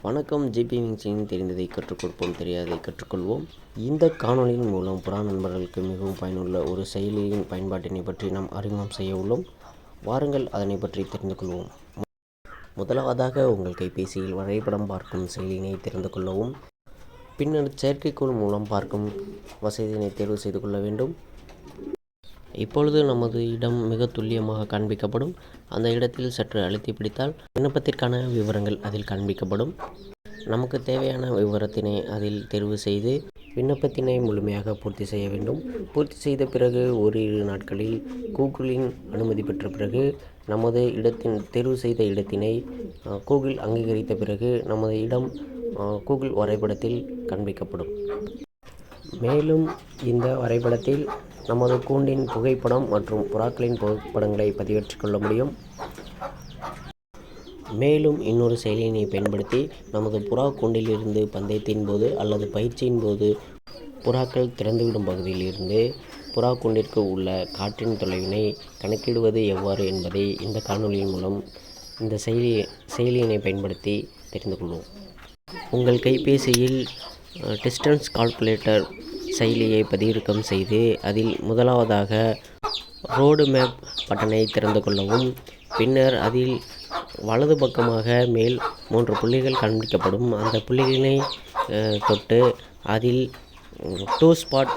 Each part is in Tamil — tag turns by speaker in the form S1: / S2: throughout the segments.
S1: வணக்கம். ஜிபி விங்ஸின் தெரிந்ததை கற்றுக் கொடுப்போம், தெரியாததை கற்றுக்கொள்வோம். இந்த காணொலியின் மூலம் புறா நண்பர்களுக்கு மிகவும் பயனுள்ள ஒரு செயலியின் பயன்பாட்டினை பற்றி நாம் அறிமுகம் செய்ய உள்ளோம். வாருங்கள், அதனை பற்றி தெரிந்து கொள்வோம். முதலாவதாக உங்கள் கைபேசியில் வரைபடம் பார்க்கும் செயலியினை தெரிந்து கொள்ளவும். பின்னர் செயற்கைக்கோள் மூலம் பார்க்கும் வசதியினை தேர்வு செய்து கொள்ள வேண்டும். இப்பொழுது நமது இடம் மிக துல்லியமாக காண்பிக்கப்படும். அந்த இடத்தில் சற்று அழுத்தி பிடித்தால் விண்ணப்பத்திற்கான விவரங்கள் அதில் காண்பிக்கப்படும். நமக்கு தேவையான விவரத்தினை அதில் தேர்வு செய்து விண்ணப்பத்தினை முழுமையாக பூர்த்தி செய்ய வேண்டும். பூர்த்தி செய்த பிறகு ஓரிரு நாட்களில் கூகுளின் அனுமதி பெற்ற பிறகு நமது தேர்வு செய்த இடத்தினை கூகுள் அங்கீகரித்த பிறகு நமது இடம் கூகுள் வரைபடத்தில் காண்பிக்கப்படும். மேலும் இந்த வரைபடத்தில் நமது கூண்டின் புகைப்படம் மற்றும் புறாக்களின் புகைப்படங்களை பதிவேற்றிக் கொள்ள முடியும். மேலும் இன்னொரு செயலியினை பயன்படுத்தி நமது புறா கூண்டிலிருந்து பந்தயத்தின் போது அல்லது பயிற்சியின் போது புறாக்கள் திறந்துவிடும் பகுதியில் இருந்து புறா கூண்டிற்கு உள்ள காற்றின் தொலைவினை கணக்கிடுவது எவ்வாறு என்பதை இந்த காணொலியின் மூலம் இந்த செயலியினை பயன்படுத்தி தெரிந்து கொள்வோம். உங்கள் கைபேசியில் டிஸ்டன்ஸ் கால்குலேட்டர் செயலியை பதிவிறக்கம் செய்து அதில் முதலாவதாக ரோடு மேப் பட்டனை திறந்து கொள்ளவும். பின்னர் அதில் வலது பக்கமாக மேல் 3 புள்ளிகள் காண்பிக்கப்படும். அந்த புள்ளிகளை தொட்டு அதில் டூ ஸ்பாட்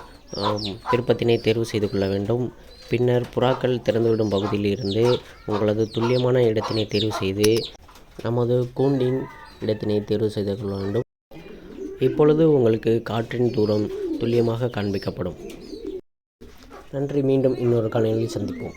S1: விருப்பத்தினை தேர்வு செய்து கொள்ள வேண்டும். பின்னர் புறாக்கள் திறந்துவிடும் பகுதியில் இருந்து உங்களது துல்லியமான இடத்தினை தேர்வு செய்து நமது கூண்டின் இடத்தினை தேர்வு செய்து கொள்ள வேண்டும். இப்பொழுது உங்களுக்கு காற்றின் தூரம் துல்லியமாக காண்பிக்கப்படும். நன்றி. மீண்டும் இன்னொரு காணொளியில் சந்திப்போம்.